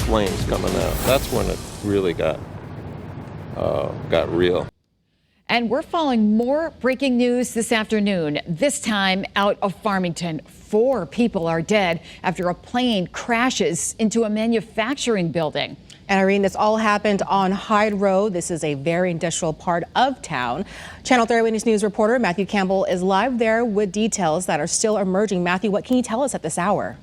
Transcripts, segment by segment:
flames coming out. That's when it really got real. And we're following more breaking news this afternoon, this time out of Farmington. 4 people are dead after a plane crashes into a manufacturing building. And Irene, this all happened on Hyde Road. This is a very industrial part of town. Channel 3 Eyewitness News reporter Matthew Campbell is live there with details that are still emerging. Matthew, what can you tell us at this hour?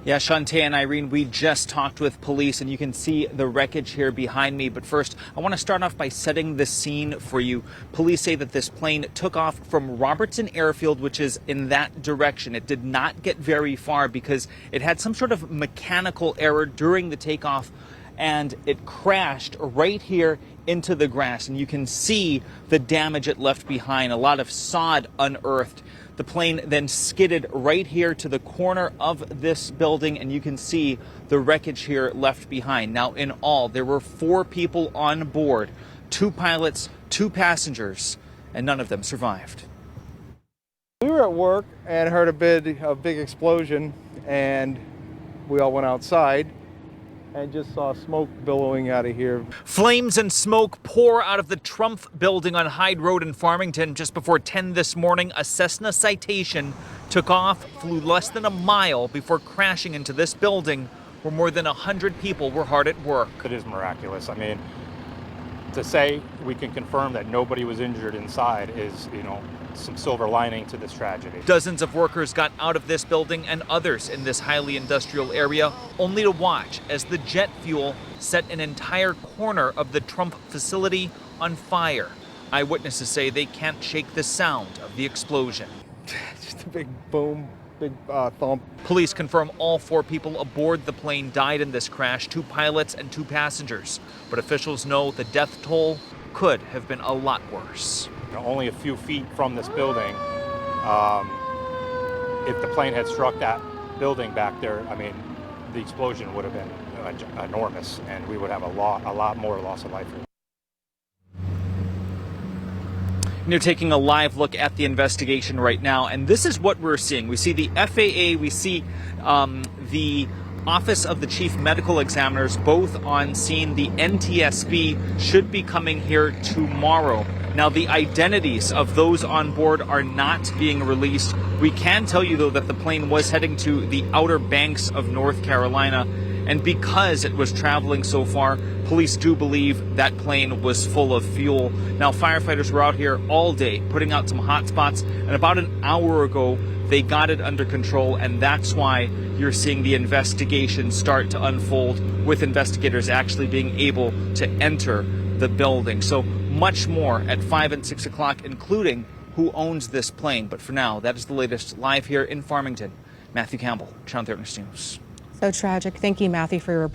Yeah, Shantae and Irene, we just talked with police, and you can see the wreckage here behind me. But first, I want to start off by setting the scene for you. Police say that this plane took off from Robertson Airfield, which is in that direction. It did not get very far because it had some sort of mechanical error during the takeoff, and it crashed right here into the grass. And you can see the damage it left behind, a lot of sod unearthed. The plane then skidded right here to the corner of this building, and you can see the wreckage here left behind. Now, in all, there were 4 people on board, 2 pilots, 2 passengers, and none of them survived. We were at work and heard a big explosion, and we all went outside and just saw smoke billowing out of here. Flames and smoke pour out of the Trump building on Hyde Road in Farmington. Just before 10 this morning, a Cessna Citation took off, flew less than a mile before crashing into this building where more than 100 people were hard at work. It is miraculous. I mean, to say we can confirm that nobody was injured inside is, some silver lining to this tragedy. Dozens of workers got out of this building and others in this highly industrial area, only to watch as the jet fuel set an entire corner of the Trump facility on fire. Eyewitnesses say they can't shake the sound of the explosion. Just a big boom, big thump. Police confirm all 4 people aboard the plane died in this crash, 2 pilots and 2 passengers. But officials know the death toll could have been a lot worse. Only a few feet from this building, if the plane had struck that building back there, I mean, the explosion would have been enormous, and we would have a lot more loss of life. You're taking a live look at the investigation right now, and this is what we're seeing. We see the FAA, we see the Office of the Chief Medical Examiners both on scene. The NTSB should be coming here tomorrow. Now, the identities of those on board are not being released. We can tell you, though, that the plane was heading to the Outer Banks of North Carolina, and because it was traveling so far, police do believe that plane was full of fuel. Now, firefighters were out here all day putting out some hot spots, and about an hour ago, they got it under control, and that's why you're seeing the investigation start to unfold, with investigators actually being able to enter the building. So much more at 5 and 6 o'clock, including who owns this plane. But for now, that is the latest live here in Farmington. Matthew Campbell, Channel 3 Eyewitness News. So tragic. Thank you, Matthew, for your report.